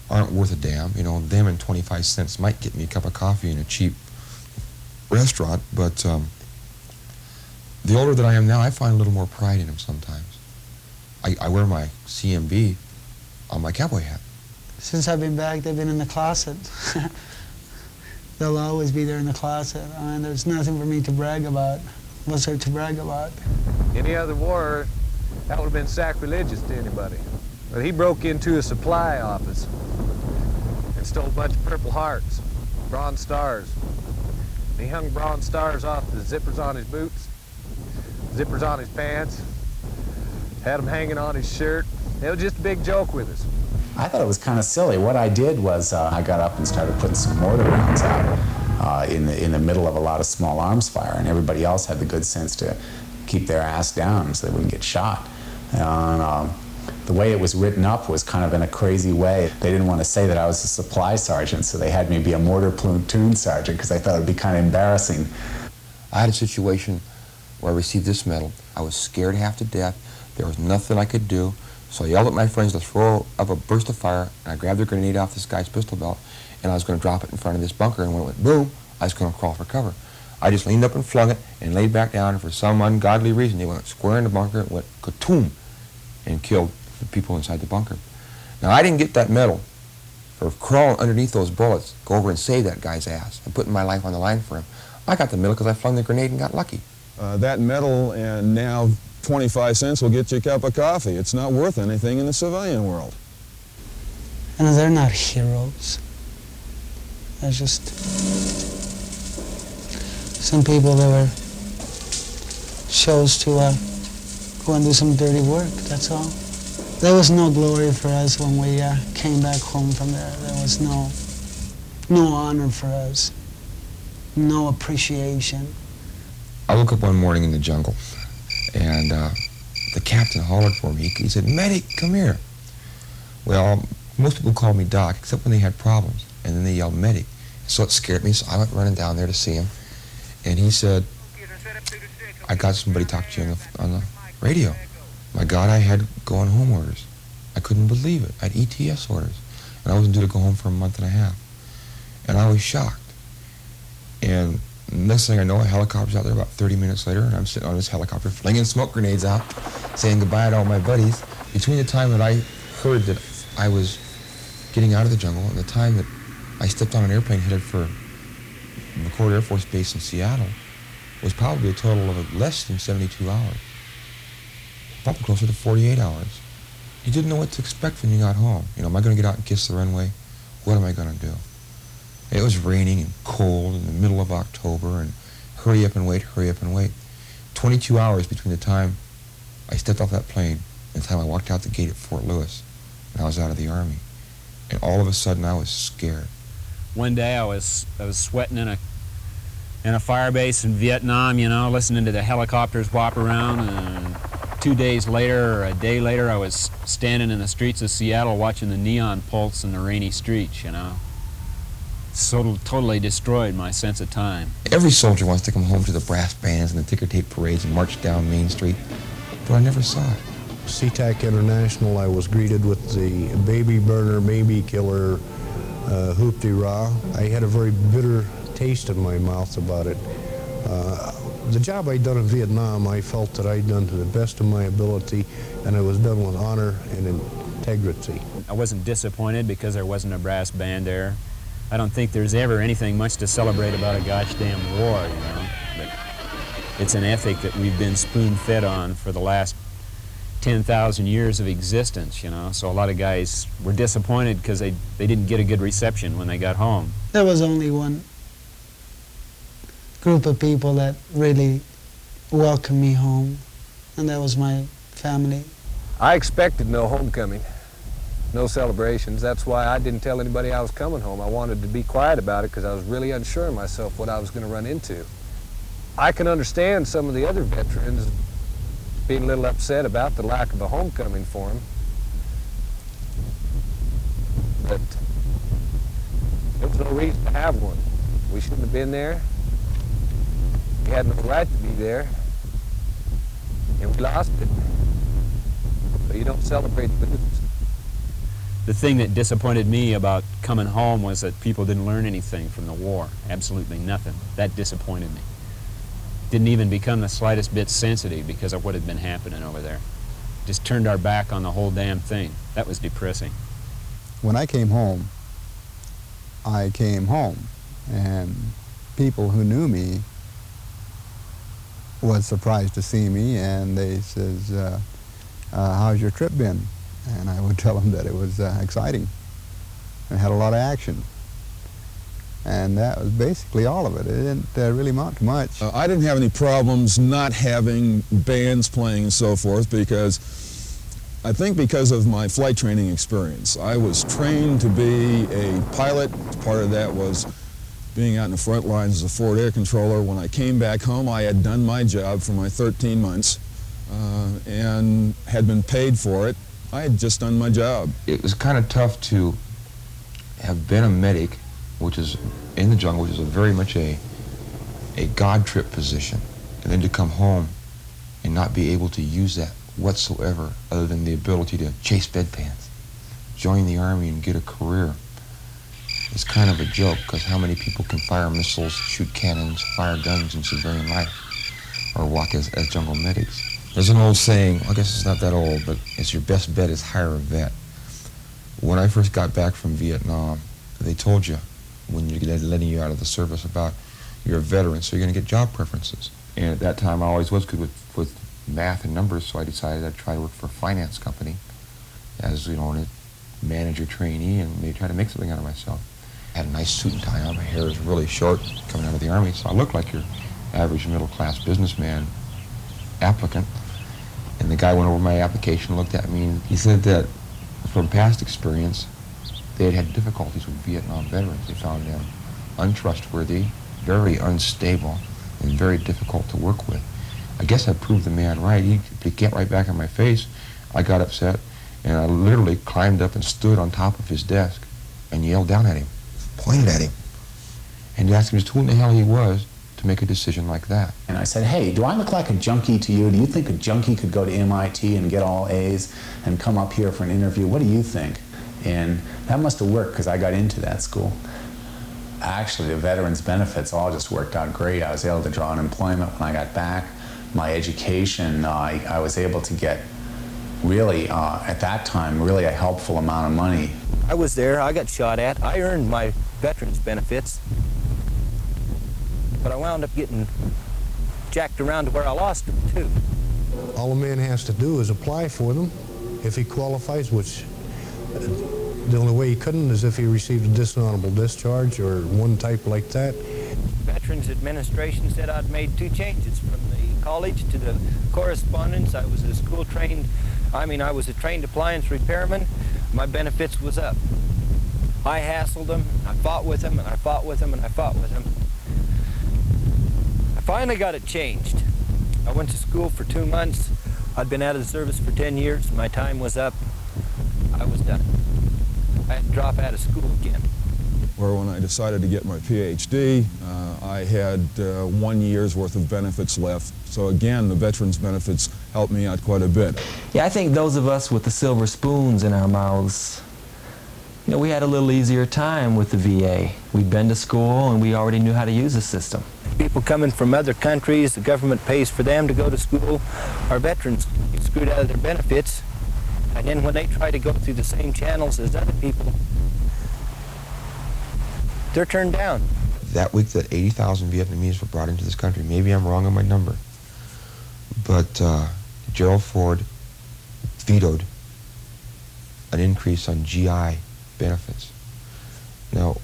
aren't worth a damn. You know, them and 25 cents might get me a cup of coffee in a cheap restaurant, but the older that I am now, I find a little more pride in them sometimes. I wear my CMB on my cowboy hat. Since I've been back, they've been in the closet. They'll always be there in the closet. I mean, there's nothing for me to brag about. What's there to brag about? Any other war, that would have been sacrilegious to anybody. But he broke into a supply office and stole a bunch of Purple Hearts, Bronze Stars. And he hung Bronze Stars off the zippers on his boots, zippers on his pants, had them hanging on his shirt. It was just a big joke with us. I thought it was kind of silly. What I did was I got up and started putting some mortar rounds out in the middle of a lot of small arms fire, and everybody else had the good sense to keep their ass down so they wouldn't get shot. And the way it was written up was kind of in a crazy way. They didn't want to say that I was a supply sergeant, so they had me be a mortar platoon sergeant because they thought it would be kind of embarrassing. I had a situation where I received this medal. I was scared half to death. There was nothing I could do. So I yelled at my friends to throw up a burst of fire, and I grabbed a grenade off this guy's pistol belt, and I was going to drop it in front of this bunker, and when it went boom, I was going to crawl for cover. I just leaned up and flung it, and laid back down, and for some ungodly reason, it went square in the bunker, it went ka-toom, and killed the people inside the bunker. Now, I didn't get that medal for crawling underneath those bullets, go over and save that guy's ass, and putting my life on the line for him. I got the medal because I flung the grenade and got lucky. That medal and now 25 cents will get you a cup of coffee. It's not worth anything in the civilian world. And they're not heroes. They're just some people that were chose to go and do some dirty work, that's all. There was no glory for us when we came back home from there. There was no honor for us, no appreciation. I woke up one morning in the jungle, and the captain hollered for me. He said, "Medic, come here." Well, most people called me Doc, except when they had problems, and then they yelled medic. So it scared me, so I went running down there to see him, and he said, "I got somebody to talk to you on the radio." My God, I had going home orders. I couldn't believe it. I had ETS orders, and I wasn't due to go home for a month and a half. And I was shocked. And next thing I know, a helicopter's out there about 30 minutes later, and I'm sitting on this helicopter flinging smoke grenades out, saying goodbye to all my buddies. Between the time that I heard that I was getting out of the jungle and the time that I stepped on an airplane headed for McCord Air Force Base in Seattle was probably a total of less than 72 hours. probably closer to 48 hours. You didn't know what to expect when you got home. You know, am I going to get out and kiss the runway? What am I going to do? It was raining and cold in the middle of October, and hurry up and wait, hurry up and wait. 22 hours between the time I stepped off that plane and the time I walked out the gate at Fort Lewis, and I was out of the Army. And all of a sudden, I was scared. One day I was sweating in a fire base in Vietnam, you know, listening to the helicopters whop around, and 2 days later, or a day later, I was standing in the streets of Seattle watching the neon pulse in the rainy streets, you know. So totally destroyed my sense of time. Every soldier wants to come home to the brass bands and the ticker tape parades and march down Main Street, but I never saw it. SeaTac International, I was greeted with the baby burner, baby killer, hoop-de-rah. I had a very bitter taste in my mouth about it. The job I'd done in Vietnam, I felt that I'd done to the best of my ability, and it was done with honor and integrity. I wasn't disappointed because there wasn't a brass band there. I don't think there's ever anything much to celebrate about a gosh damn war, you know. But it's an ethic that we've been spoon-fed on for the last 10,000 years of existence, you know. So a lot of guys were disappointed because they didn't get a good reception when they got home. There was only one group of people that really welcomed me home, and that was my family. I expected no homecoming, no celebrations. That's why I didn't tell anybody I was coming home. I wanted to be quiet about it because I was really unsure of myself what I was going to run into. I can understand some of the other veterans being a little upset about the lack of a homecoming for them, but there was no reason to have one. We shouldn't have been there. We had no right to be there, and we lost it. So you don't celebrate losers. The thing that disappointed me about coming home was that people didn't learn anything from the war. Absolutely nothing. That disappointed me. Didn't even become the slightest bit sensitive because of what had been happening over there. Just turned our back on the whole damn thing. That was depressing. When I came home, and people who knew me was surprised to see me, and they says, how's your trip been? And I would tell them that it was exciting and had a lot of action. And that was basically all of it. It didn't really amount to much. I didn't have any problems not having bands playing and so forth because I think because of my flight training experience. I was trained to be a pilot. Part of that was being out in the front lines as a forward air controller. When I came back home, I had done my job for my 13 months and had been paid for it. I had just done my job. It was kind of tough to have been a medic, which is in the jungle, which is very much a God trip position, and then to come home and not be able to use that whatsoever other than the ability to chase bedpans, join the Army and get a career. It's kind of a joke, because how many people can fire missiles, shoot cannons, fire guns in civilian life, or walk as jungle medics? There's an old saying, I guess it's not that old, but it's your best bet is hire a vet. When I first got back from Vietnam, they told you when you're letting you out of the service about you're a veteran, so you're going to get job preferences. And at that time, I always was good with math and numbers, so I decided I'd try to work for a finance company as, you know, a manager trainee, and maybe try to make something out of myself. I had a nice suit and tie on. My hair was really short coming out of the Army, so I looked like your average middle-class businessman applicant. And the guy went over my application, looked at me, and he said that from past experience, they had had difficulties with Vietnam veterans. They found them untrustworthy, very unstable, and very difficult to work with. I guess I proved the man right. He got right back in my face. I got upset, and I literally climbed up and stood on top of his desk and yelled down at him, pointed at him, and asked him just who in the hell he was to make a decision like that. And I said, hey, do I look like a junkie to you? Do you think a junkie could go to MIT and get all A's and come up here for an interview? What do you think? And that must have worked because I got into that school. Actually, the veterans benefits all just worked out great. I was able to draw unemployment when I got back. My education, I was able to get really, at that time, really a helpful amount of money. I was there, I got shot at, I earned my veterans benefits, but I wound up getting jacked around to where I lost them too. All a man has to do is apply for them. If he qualifies, which the only way he couldn't is if he received a dishonorable discharge or one type like that. Veterans Administration said I'd made 2 changes from the college to the correspondence. I was a I was a trained appliance repairman. My benefits was up. I hassled them, I fought with them, and I fought with them, and I fought with them. I finally got it changed. I went to school for 2 months. I'd been out of the service for 10 years. My time was up. I was done. I had to drop out of school again. Where when I decided to get my PhD, I had 1 year's worth of benefits left. So again, the veterans benefits helped me out quite a bit. Yeah, I think those of us with the silver spoons in our mouths, you know, we had a little easier time with the VA. We'd been to school and we already knew how to use the system. People coming from other countries, the government pays for them to go to school. Our veterans get screwed out of their benefits. And then when they try to go through the same channels as other people, they're turned down. That week that 80,000 Vietnamese were brought into this country, maybe I'm wrong on my number, but Gerald Ford vetoed an increase on GI benefits. Now,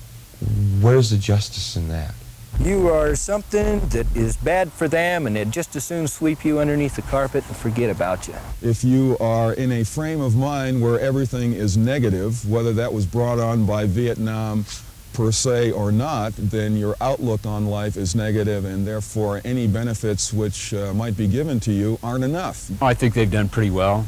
where's the justice in that? You are something that is bad for them, and they'd just as soon sweep you underneath the carpet and forget about you. If you are in a frame of mind where everything is negative, whether that was brought on by Vietnam per se or not, then your outlook on life is negative, and therefore any benefits which might be given to you aren't enough. I think they've done pretty well.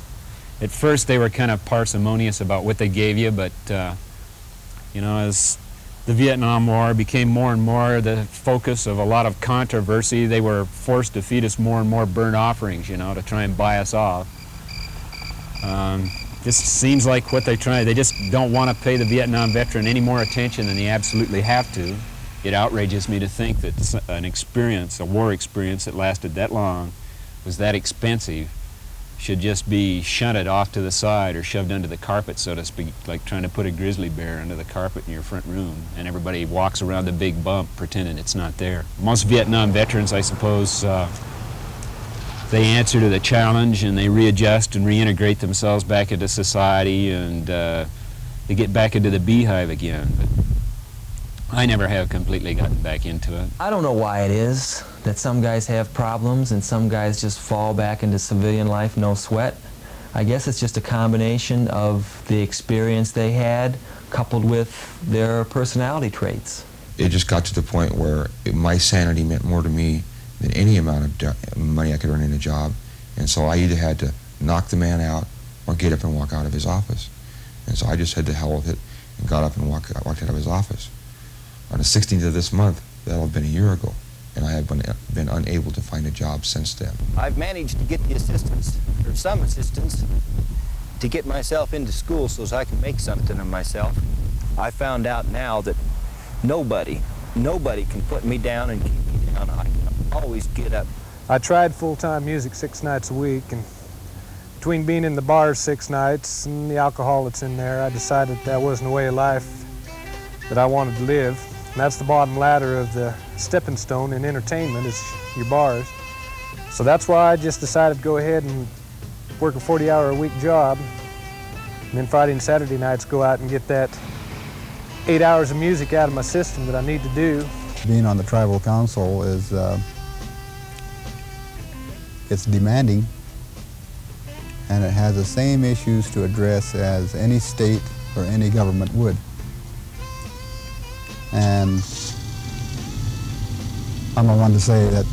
At first they were kind of parsimonious about what they gave you, but you know, as the Vietnam War became more and more the focus of a lot of controversy, they were forced to feed us more and more burnt offerings, you know, to try and buy us off. This seems like what they try. They just don't want to pay the Vietnam veteran any more attention than they absolutely have to. It outrages me to think that an experience, a war experience that lasted that long, was that expensive, should just be shunted off to the side or shoved under the carpet, so to speak, like trying to put a grizzly bear under the carpet in your front room, and everybody walks around the big bump pretending it's not there. Most Vietnam veterans, I suppose, they answer to the challenge and they readjust and reintegrate themselves back into society, and they get back into the beehive again. But I never have completely gotten back into it. I don't know why it is that some guys have problems and some guys just fall back into civilian life, no sweat. I guess it's just a combination of the experience they had coupled with their personality traits. It just got to the point where my sanity meant more to me than any amount of money I could earn in a job. And so I either had to knock the man out or get up and walk out of his office. And so I just said to hell with it and got up and walked out of his office. On the 16th of this month, that'll have been a year ago, and I have been unable to find a job since then. I've managed to get the assistance, or some assistance, to get myself into school so as I can make something of myself. I found out now that nobody can put me down and keep me down. I can always get up. I tried full-time music 6 nights a week, and between being in the bars 6 nights and the alcohol that's in there, I decided that wasn't a way of life that I wanted to live. And that's the bottom ladder of the stepping stone in entertainment, is your bars. So that's why I just decided to go ahead and work a 40-hour-a-week job, and then Friday and Saturday nights go out and get that 8 hours of music out of my system that I need to do. Being on the tribal council is it's demanding, and it has the same issues to address as any state or any government would. And I'm the one to say that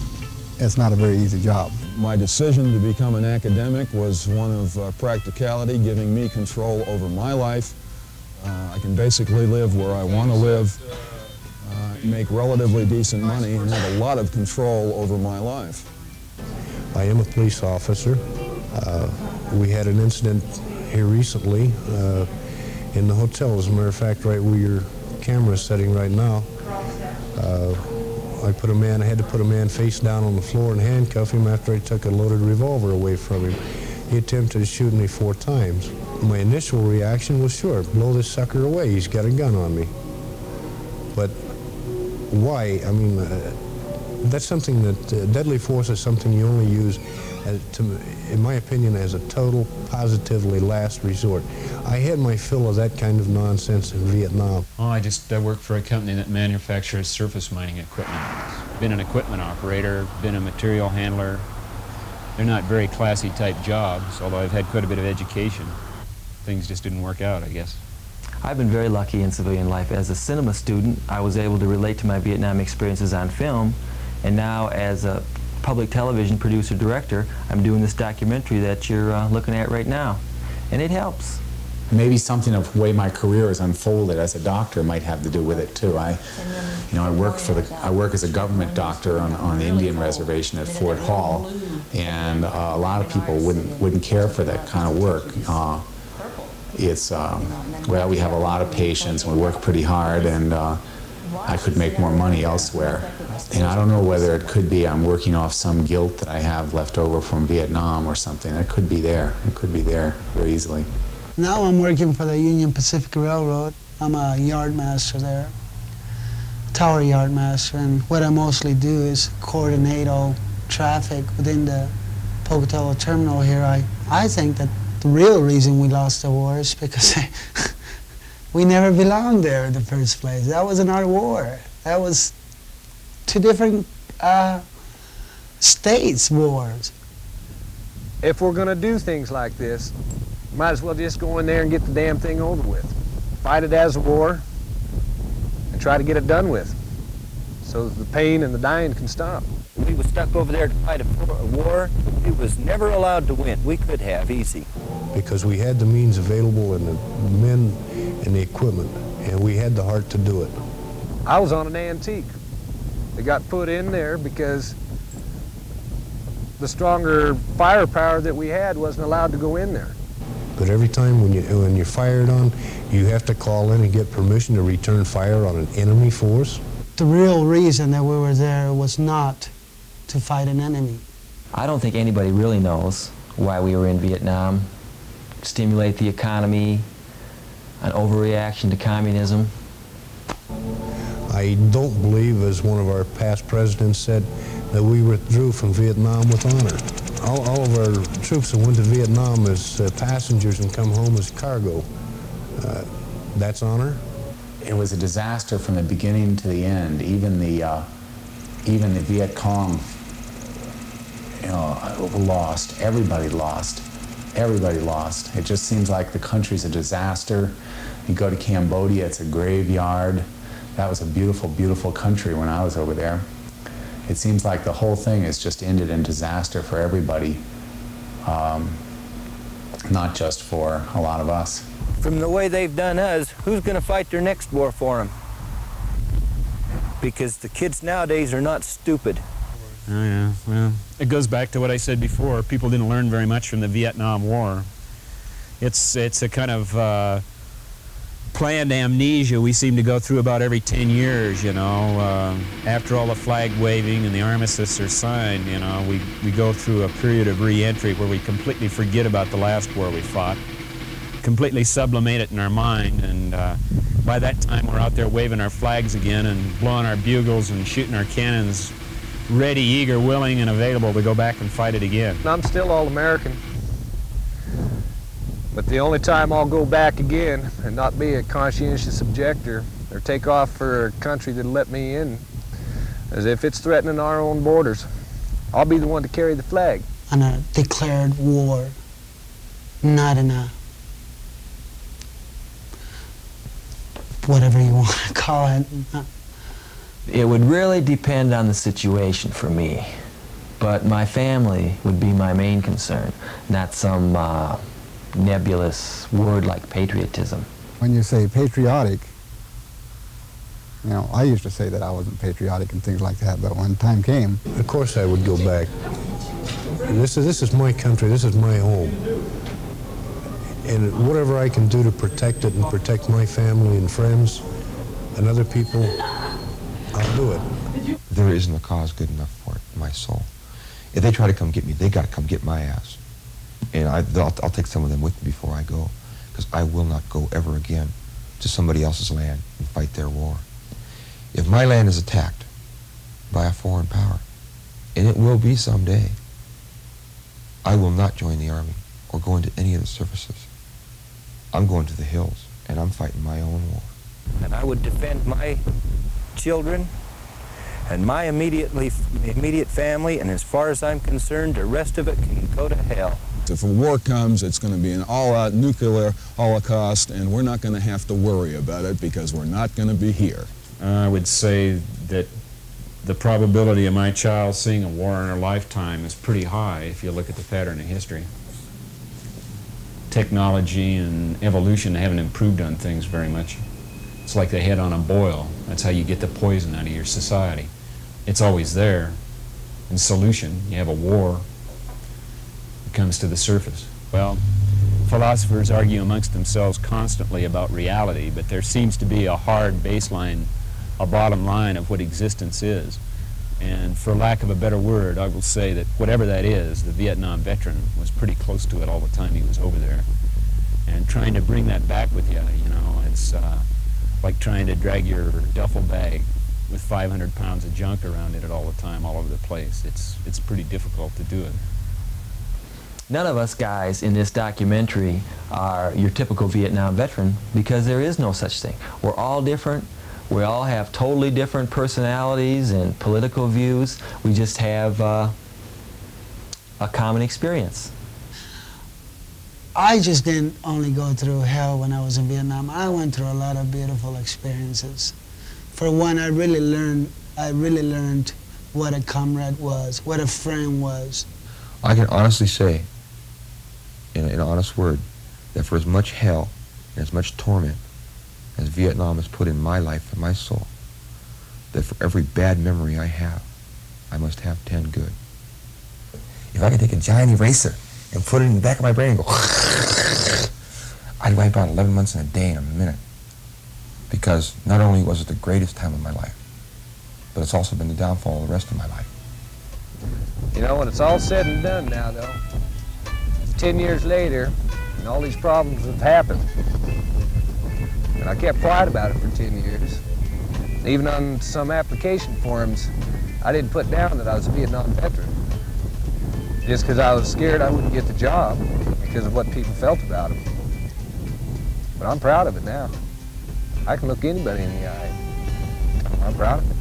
it's not a very easy job. My decision to become an academic was one of practicality, giving me control over my life. I can basically live where I want to live, make relatively decent money, and have a lot of control over my life. I am a police officer. We had an incident here recently in the hotel, as a matter of fact, right where your camera is sitting right now. I had to put a man face down on the floor and handcuff him after I took a loaded revolver away from him. He attempted to shoot me 4 times. My initial reaction was, sure, blow this sucker away, he's got a gun on me. But why? I mean, that's something that deadly force is something you only use in my opinion, as a total, positively last resort. I had my fill of that kind of nonsense in Vietnam. Oh, I work for a company that manufactures surface mining equipment. Been an equipment operator, been a material handler. They're not very classy type jobs, although I've had quite a bit of education. Things just didn't work out, I guess. I've been very lucky in civilian life. As a cinema student, I was able to relate to my Vietnam experiences on film, and now as a public television producer-director, I'm doing this documentary that you're looking at right now, and it helps. Maybe something of the way my career has unfolded as a doctor might have to do with it too. I work as a government doctor on the Indian reservation at Fort Hall, and a lot of people wouldn't care for that kind of work. Well, we have a lot of patients, we work pretty hard, and I could make more money elsewhere. And I don't know whether it could be I'm working off some guilt that I have left over from Vietnam or something. It could be there. It could be there very easily. Now I'm working for the Union Pacific Railroad. I'm a yard master there, tower yard master, and what I mostly do is coordinate all traffic within the Pocatello terminal here. I think that the real reason we lost the war is because we never belonged there in the first place. That wasn't our war. That was two different states' wars. If we're going to do things like this, might as well just go in there and get the damn thing over with. Fight it as a war and try to get it done with so that the pain and the dying can stop. We were stuck over there to fight a war. We was never allowed to win. We could have, easy. Because we had the means available and the men and the equipment, and we had the heart to do it. I was on an antique. It got put in there because the stronger firepower that we had wasn't allowed to go in there. But every time when you're fired on, you have to call in and get permission to return fire on an enemy force. The real reason that we were there was not to fight an enemy. I don't think anybody really knows why we were in Vietnam. Stimulate the economy, an overreaction to communism. I don't believe, as one of our past presidents said, that we withdrew from Vietnam with honor. All of our troops that went to Vietnam as passengers and come home as cargo. That's honor. It was a disaster from the beginning to the end. Even the Viet Cong, lost. Everybody lost. Everybody lost. It just seems like the country's a disaster. You go to Cambodia, it's a graveyard. That was a beautiful, beautiful country when I was over there. It seems like the whole thing has just ended in disaster for everybody, not just for a lot of us. From the way they've done us, who's going to fight their next war for them? Because the kids nowadays are not stupid. Oh, yeah, well, it goes back to what I said before. People didn't learn very much from the Vietnam War. It's a kind of planned amnesia we seem to go through about every 10 years, you know. After all the flag waving and the armistice are signed, you know, we go through a period of re-entry where we completely forget about the last war we fought, completely sublimate it in our mind, and by that time we're out there waving our flags again and blowing our bugles and shooting our cannons, ready, eager, willing, and available to go back and fight it again. I'm still all-American. But the only time I'll go back again and not be a conscientious objector or take off for a country that'll let me in is if it's threatening our own borders. I'll be the one to carry the flag. On a declared war, not in a whatever you want to call it. It would really depend on the situation for me, but my family would be my main concern, not some nebulous word like patriotism. When you say patriotic, you know, I used to say that I wasn't patriotic and things like that, but when time came... Of course I would go back. And this is my country, this is my home. And whatever I can do to protect it and protect my family and friends and other people, I'll do it. There isn't a cause good enough for it in my soul. If they try to come get me, they got to come get my ass. And I'll take some of them with me before I go, because I will not go ever again to somebody else's land and fight their war. If my land is attacked by a foreign power, and it will be someday, I will not join the Army or go into any of the services. I'm going to the hills, and I'm fighting my own war. And I would defend my children and my immediate family, and as far as I'm concerned, the rest of it can go to hell. If a war comes, it's going to be an all-out nuclear holocaust, and we're not going to have to worry about it because we're not going to be here. I would say that the probability of my child seeing a war in her lifetime is pretty high if you look at the pattern of history. Technology and evolution haven't improved on things very much. It's like the head on a boil. That's how you get the poison out of your society. It's always there. In solution, you have a war, it comes to the surface. Well, philosophers argue amongst themselves constantly about reality, but there seems to be a hard baseline, a bottom line of what existence is. And for lack of a better word, I will say that whatever that is, the Vietnam veteran was pretty close to it all the time he was over there. And trying to bring that back with you, you know, it's like trying to drag your duffel bag with 500 pounds of junk around it all the time, all over the place. It's pretty difficult to do it. None of us guys in this documentary are your typical Vietnam veteran because there is no such thing. We're all different. We all have totally different personalities and political views. We just have a common experience. I just didn't only go through hell when I was in Vietnam. I went through a lot of beautiful experiences. For one, I really learned what a comrade was, what a friend was. I can honestly say, in an honest word, that for as much hell and as much torment as Vietnam has put in my life and my soul, that for every bad memory I have, I must have 10 good. If I could take a giant eraser and put it in the back of my brain and go, I'd wipe out 11 months in a day in a minute. Because not only was it the greatest time of my life, but it's also been the downfall of the rest of my life. You know, when it's all said and done now, though, 10 years later, and all these problems have happened, and I kept quiet about it for 10 years. Even on some application forms, I didn't put down that I was a Vietnam veteran. Just because I was scared I wouldn't get the job because of what people felt about it. But I'm proud of it now. I can look anybody in the eye. I'm proud of it.